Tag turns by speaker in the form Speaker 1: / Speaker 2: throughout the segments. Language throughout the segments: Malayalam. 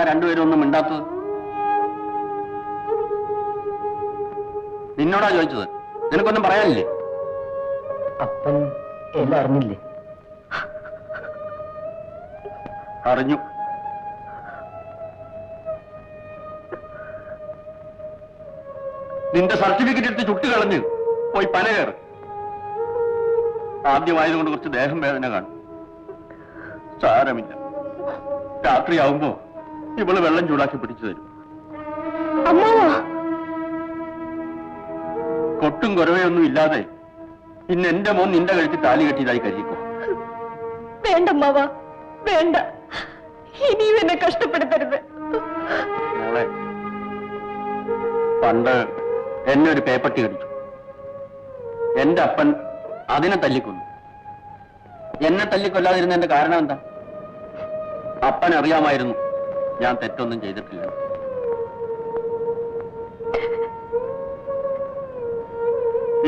Speaker 1: രണ്ടുപേരും ഒന്നും മിണ്ടാത്തത്? നിന്നോടാ ചോദിച്ചത്. നിനക്കൊന്നും പറയാനില്ലേ?
Speaker 2: അപ്പൻ എല്ലാം അറിഞ്ഞില്ലേ?
Speaker 1: അറിഞ്ഞു. നിന്റെ സർട്ടിഫിക്കറ്റ് എടുത്ത് ചുട്ടുകളഞ്ഞ് പോയി പന കയറ്. ആദ്യമായതുകൊണ്ട് കുറച്ച് ദേഹം വേദന കാണും. സാരമില്ല, രാത്രിയാവുമ്പോ ഇവള് വെള്ളം ചൂടാക്കി പിടിച്ചു തരും. കൊട്ടും കുറവയൊന്നും ഇല്ലാതെ ഇന്ന് എന്റെ മോൻ നിന്റെ കഴുത്തിൽ താലി കെട്ടിയതായി കരുതിക്കോ.
Speaker 3: വേണ്ടമ്മാവ, വേണ്ട. ഇനിയും എന്നെ കഷ്ടപ്പെടുത്തരുത്.
Speaker 1: മോളെ, പണ്ട് എന്നെ ഒരു പേപ്പട്ടി കടിച്ചു. എന്റെ അപ്പൻ അതിനെ തല്ലിക്കൊന്നു. എന്നെ തല്ലിക്കൊല്ലാതിരുന്നതിന്റെ കാരണം എന്താ? അപ്പൻ അറിയാമായിരുന്നു ഞാൻ തെറ്റൊന്നും ചെയ്തിട്ടില്ല.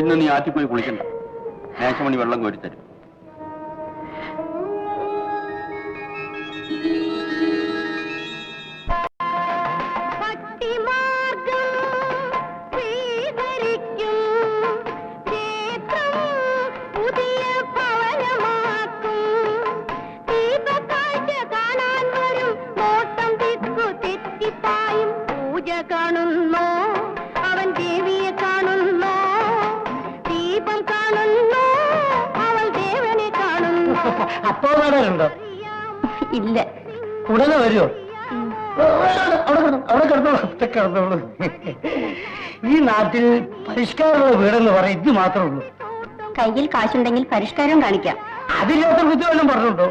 Speaker 1: ഇന്ന് നീ ആറ്റിപ്പോയി കുളിക്കണ്ട. മേശമണി വെള്ളം കോരിത്തരും.
Speaker 2: അപ്പോ വരാറുണ്ടോ?
Speaker 3: ഇല്ല.
Speaker 2: ഉടനെ വരുമോ? അവിടെ കിടന്നോളൂ. ഈ നാട്ടിൽ പരിഷ്കാരമുള്ള വീടെന്ന് പറയും ഇത് മാത്രമേ ഉള്ളൂ.
Speaker 3: കയ്യിൽ കാശുണ്ടെങ്കിൽ പരിഷ്കാരം കാണിക്കാം.
Speaker 2: അതില്ലാത്ത കുത്തി വല്ലതും പറഞ്ഞുണ്ടോ?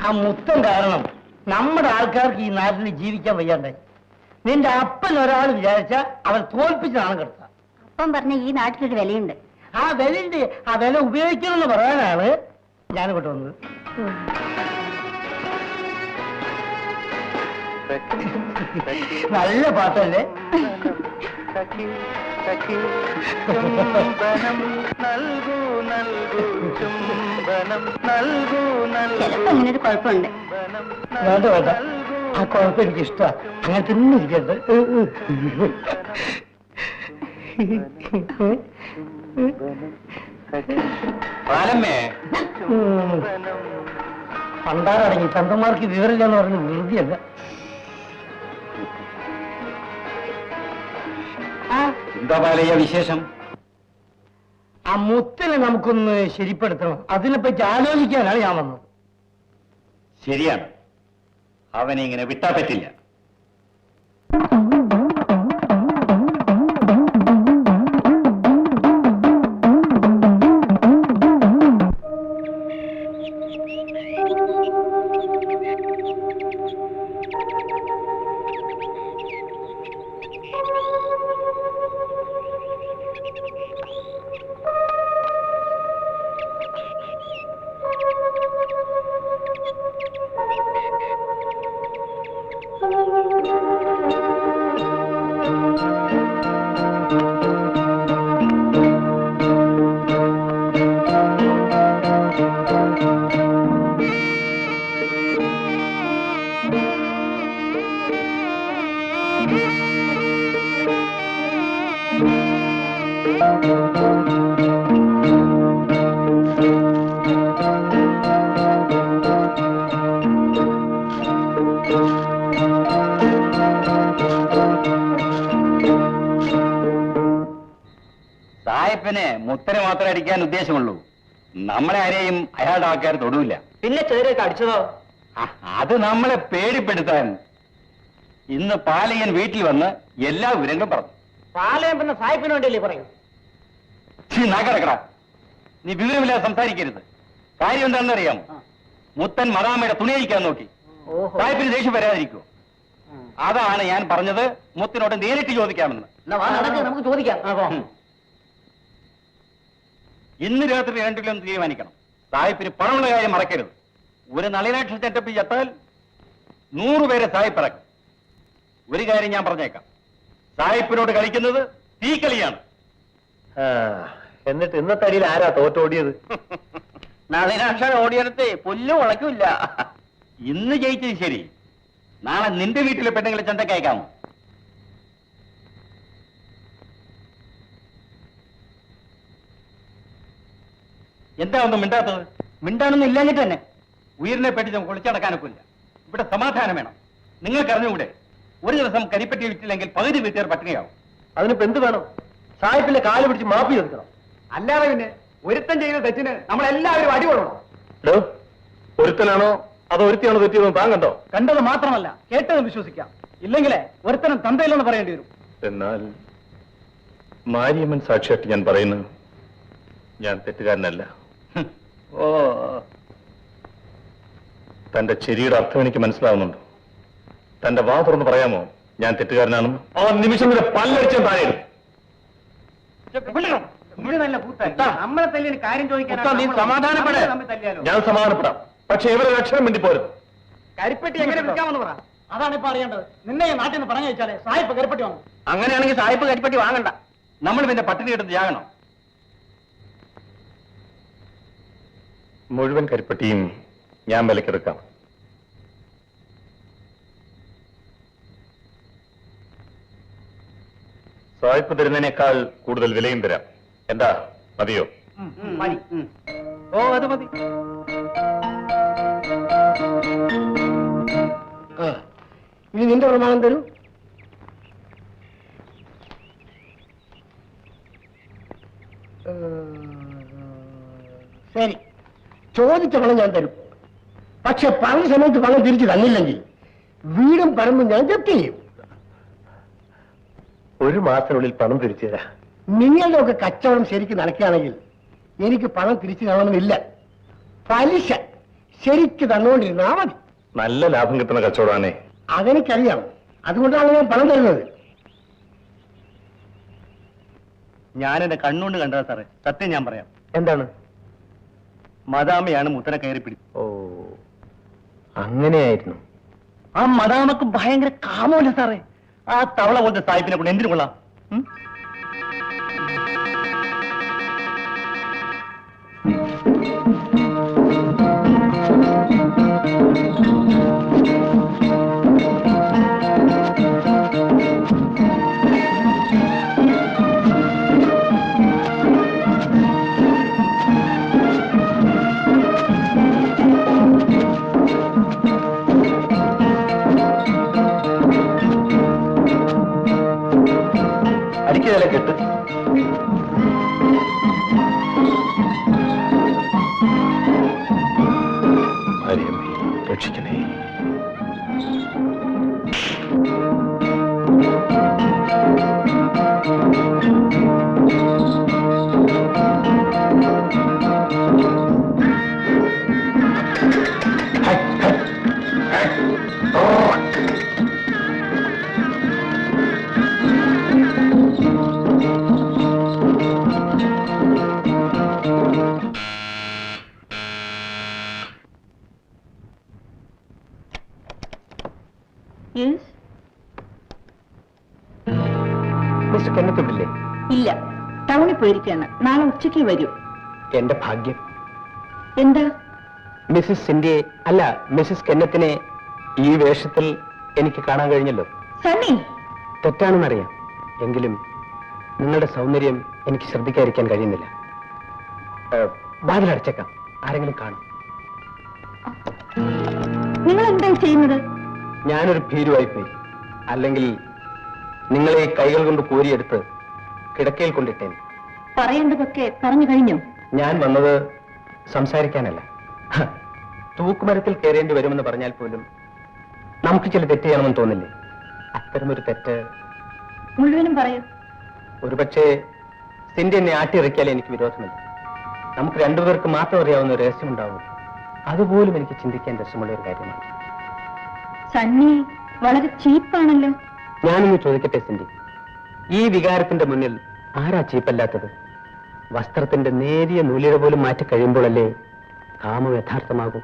Speaker 2: ആ മുത്തം കാരണം നമ്മുടെ ആൾക്കാർക്ക് ഈ നാട്ടിൽ ജീവിക്കാൻ വയ്യാണ്ടായി. നിന്റെ അപ്പൻ ഒരാൾ വിചാരിച്ച അവൻ തോൽപ്പിച്ചാണ് കിടക്കുക.
Speaker 3: അപ്പം പറഞ്ഞ ഈ നാട്ടിലൊരു വിലയുണ്ട്.
Speaker 2: ആ വിലയുണ്ട്. ആ വില ഉപയോഗിക്കണമെന്ന് പറയാനാണ് ഞാനിങ്ങോട്ട് വന്നത്. നല്ല പാട്ടല്ലേ?
Speaker 3: ചിലപ്പോ അങ്ങനൊരു കുഴപ്പമുണ്ട്.
Speaker 2: വേണ്ട വേണ്ട, ആ കുഴപ്പം എനിക്ക് ഇഷ്ടമാണ്. അങ്ങനെ തന്നെ ഇരിക്കട്ടെ. പണ്ടാറടങ്ങി തന്തമാർക്ക് വിവരമില്ലെന്ന് പറഞ്ഞ് വെറുതെയല്ല.
Speaker 1: എന്താ പാലയ്യ വിശേഷം?
Speaker 2: ആ മുത്തിനെ നമുക്കൊന്ന് ശരിപ്പെടുത്തണം. അതിനെപ്പറ്റി ആലോചിക്കാനാണ് ഞാൻ വന്നത്.
Speaker 1: ശരിയാണ്, അവനെ ഇങ്ങനെ വിട്ടാ പറ്റില്ല. സായിപ്പിന് മുത്തനെ മാത്രമേ അടിക്കാൻ ഉദ്ദേശമുള്ളൂ. നമ്മളെ ആരെയും അയാളുടെ ആൾക്കാർ തൊടൂല.
Speaker 2: പിന്നെ ചേരൊക്കെ അടിച്ചതോ?
Speaker 1: അത് നമ്മളെ പേടിപ്പെടുത്താൻ. ഇന്ന് പാലയൻ വീട്ടിൽ വന്ന് എല്ലാ വിവരങ്ങളും പറഞ്ഞു.
Speaker 2: പാലയം പിന്നെ സായിപ്പിന് വേണ്ടിയല്ലേ പറയൂ?
Speaker 1: നാക്കടക്കട, നീ വിവരമില്ലാതെ സംസാരിക്കരുത്. കാര്യം എന്താണെന്ന് അറിയാമോ? മുത്തൻ മദാമയുടെ തുണി അഴിക്കാൻ നോക്കി. സായിപ്പിന് ദേഷ്യം വരാതിരിക്കോ? അതാണ് ഞാൻ പറഞ്ഞത് മുത്തിനോട് നേരിട്ട് ചോദിക്കാമെന്ന്.
Speaker 2: നമുക്ക് ചോദിക്കാം.
Speaker 1: ഇന്ന് രാത്രി 2 തീരുമാനിക്കണം. സായിപ്പിന് പണമുള്ള കാര്യം മറക്കരുത്. ഒരു നളിനാക്ഷ ചെറ്റപ്പ് ചത്താൽ 100 പേരെ സായിപ്പ് ഇറക്കും. ഒരു കാര്യം ഞാൻ പറഞ്ഞേക്കാം, സായിപ്പിനോട് കളിക്കുന്നത് തീക്കളിയാണ്. എന്നിട്ട് ഇന്നത്തെ അടിയിൽ ആരാ തോറ്റോടിയത്?
Speaker 2: നളിനാക്ഷൻ ഓടിയെടുത്ത് പുല്ല് മുളയ്ക്കില്ല.
Speaker 1: ഇന്ന് ജയിച്ചത് ശരി, നാളെ നിന്റെ വീട്ടിലെ പെണ്ണുങ്ങളെ ചന്തക്ക് അയക്കാമോ? എന്താ ഒന്നും മിണ്ടാത്തത്?
Speaker 2: മിണ്ടാനൊന്നും ഇല്ലാഞ്ഞിട്ട് തന്നെ.
Speaker 1: ഉയരിനെ പറ്റി നമുക്ക് ഒളിച്ചടക്കാനൊക്കില്ല. ഇവിടെ സമാധാനം വേണം. നിങ്ങൾക്ക് അറിഞ്ഞുകൂടെ, ഒരു ദിവസം കരിപ്പറ്റി വിറ്റില്ലെങ്കിൽ പകുതി വീട്ടുകാർ പട്ടിണിയാവും.
Speaker 2: അതിനിപ്പോ എന്ത് വേണം? സാഹിബിന്റെ കാല് പിടിച്ച് മാപ്പി ചോദിക്കണം.
Speaker 1: അല്ലാതെ പിന്നെ ഒരുത്തൻ ചെയ്യുന്ന തെറ്റിന് നമ്മളെല്ലാവരും അടികൊള്ളണം.
Speaker 4: ഒരുത്തനാണോ അതോ ഒരുത്തിയാണോ തെറ്റിയതെന്ന് താൻ കണ്ടോ?
Speaker 2: കണ്ടത് മാത്രമല്ല, കേട്ടത് വിശ്വസിക്കാം. ഇല്ലെങ്കിലേ ഒരുത്തനും തന്തയില്ലെന്ന് പറയേണ്ടി വരും.
Speaker 4: എന്നാൽ മാരിയമ്മൻ സാക്ഷിയായിട്ട് ഞാൻ പറയുന്നു, ഞാൻ തെറ്റുകാരനല്ല.
Speaker 1: ഓ,
Speaker 4: തന്റെ ചെരിയുടെ അർത്ഥം എനിക്ക് മനസ്സിലാവുന്നുണ്ട്. തന്റെ വാ തുറന്ന് പറയാമോ ഞാൻ തെറ്റുകാരനാണെന്ന്? ആ നിമിഷം വരെ പല്ലടിച്ചാൽ താഴെ
Speaker 2: നല്ല കൂട്ടായി നമ്മളെ തല്ലിന് കാര്യം ചോദിക്കാൻ
Speaker 4: ഞാൻ സമാധാനപ്പെടാം. പക്ഷെ ഇവരെ അക്ഷരം വേണ്ടി പോരുത്.
Speaker 2: കരിപ്പെട്ടി എങ്ങനെ വിൽക്കാമെന്ന് പറ. അതാണ് ഇപ്പൊ അറിയേണ്ടത്. നിന്നെ ഈ നാട്ടിൽ നിന്ന് പറഞ്ഞു വെച്ചാലേ സായിപ്പ് കരിപ്പെട്ടി വാങ്ങും. അങ്ങനെയാണെങ്കിൽ സായിപ്പ് കരിപ്പെട്ടി വാങ്ങണ്ട.
Speaker 1: നമ്മൾ പിന്നെ പട്ടിണി കിട്ടുന്നത് യാകണം.
Speaker 4: മുഴുവൻ കരിപ്പട്ടിയും ഞാൻ വിലക്കെടുക്കാം. സായിപ്പ് തരുന്നതിനേക്കാൾ കൂടുതൽ വിലയും തരാം. എന്താ, മതിയോ?
Speaker 2: മതി. ഓ, അത് മതി. ഇനി നിന്റെ പ്രമാണം തരൂ. ശരി, ചോദിച്ച പണം ഞാൻ തരും. പക്ഷെ പറഞ്ഞ സമയത്ത് പണം തിരിച്ചു തന്നില്ലെങ്കിൽ വീടും പറമ്പും ഞാൻ ജപ്തി ചെയ്യും.
Speaker 4: ഒരു മാസത്തിനുള്ളിൽ പണം തിരിച്ചു തരാം.
Speaker 2: നിങ്ങളുടെ ഒക്കെ കച്ചവടം ശരിക്കും നടക്കുകയാണെങ്കിൽ എനിക്ക് പണം തിരിച്ചു തരണമെന്നില്ല. പലിശ ശരിക്ക് തന്നുകൊണ്ടിരുന്നാ മതി.
Speaker 4: നല്ല ലാഭം കിട്ടുന്ന കച്ചവടമാണേ.
Speaker 2: അതെനിക്കറിയാം. അതുകൊണ്ടാണ് ഞാൻ പണം തരുന്നത്.
Speaker 1: ഞാൻ എന്റെ കണ്ണുകൊണ്ട് കണ്ടതാ സാറേ, സത്യം ഞാൻ പറയാം.
Speaker 2: എന്താണ്?
Speaker 1: മദാമയാണ് മുത്തനെ കയറി പിടിച്ചത്.
Speaker 4: ഓ, അങ്ങനെയായിരുന്നു.
Speaker 1: ആ മദാമക്ക് ഭയങ്കര കാമമല്ല സാറേ. ആ തവള പോലത്തെ സാഹിബിനെ കൊണ്ട് എന്തിനു കൊള്ളാം?
Speaker 4: അടിക്കതല കെട്ട്. ഭാര്യമ്മേ, രക്ഷിക്കണേ. മിസ്റ്റർ കെന്നത്തുണ്ടില്ലേ?
Speaker 3: ഇല്ല, ടൗണിൽ പോയിരിക്കാണ്. നാളെ ഉച്ചയ്ക്ക് വരൂ.
Speaker 4: എന്റെ ഭാഗ്യം.
Speaker 3: എന്താ?
Speaker 4: മിസ്സിസ് സിന്ധ്യയെ അല്ല, മിസ്സിസ് കെന്നത്തിനെ ഈ വേഷത്തിൽ എനിക്ക് കാണാൻ കഴിഞ്ഞല്ലോ.
Speaker 3: സണ്ണി,
Speaker 4: തെറ്റാണെന്നറിയാം. എങ്കിലും നിങ്ങളുടെ സൗന്ദര്യം എനിക്ക് ശ്രദ്ധിക്കാതിരിക്കാൻ കഴിയുന്നില്ല. വാതിലടച്ചേക്കാം, ആരെങ്കിലും കാണും.
Speaker 3: നിങ്ങൾ എന്താ ചെയ്യുന്നത്?
Speaker 4: ഞാനൊരു ഭീരുവായിപ്പോയി. അല്ലെങ്കിൽ നിങ്ങളെ കൈകൾ കൊണ്ട് കോരിയെടുത്ത് കിടക്കയിൽ കൊണ്ടിട്ടേൻ.
Speaker 3: പറയേണ്ടതൊക്കെ പറഞ്ഞു കഴിഞ്ഞു.
Speaker 4: ഞാൻ വന്നത് സംസാരിക്കാനല്ല. തൂക്കുമരത്തിൽ കയറേണ്ടി വരുമെന്ന് പറഞ്ഞാൽ പോലും നമുക്ക് ചില തെറ്റ് ചെയ്യണമെന്ന് തോന്നില്ലേ? അത്തരമൊരു തെറ്റ്
Speaker 3: മുഴുവനും പറയൂ.
Speaker 4: ഒരുപക്ഷെ സിന്ധ്യ എന്നെ ആട്ടിയിറക്കിയാലേ എനിക്ക് വിരോധമില്ല. നമുക്ക് രണ്ടുപേർക്ക് മാത്രം അറിയാവുന്ന ഒരു രഹസ്യമുണ്ടാവും. അതുപോലും എനിക്ക് ചിന്തിക്കാൻ രസമുള്ള ഒരു കാര്യമാണ്.
Speaker 3: സണ്ണി വളരെ ചീപ്പാണല്ലോ.
Speaker 4: ഞാനൊന്ന് ചോദിക്കട്ടെ സിന്ധ്യ, ഈ വികാരത്തിന്റെ മുന്നിൽ ആരാ ചീപ്പല്ലാത്തത്? വസ്ത്രത്തിന്റെ നേരിയ നൂലിഴ പോലും മാറ്റി കഴിയുമ്പോഴല്ലേ കാമം യഥാർത്ഥമാകും.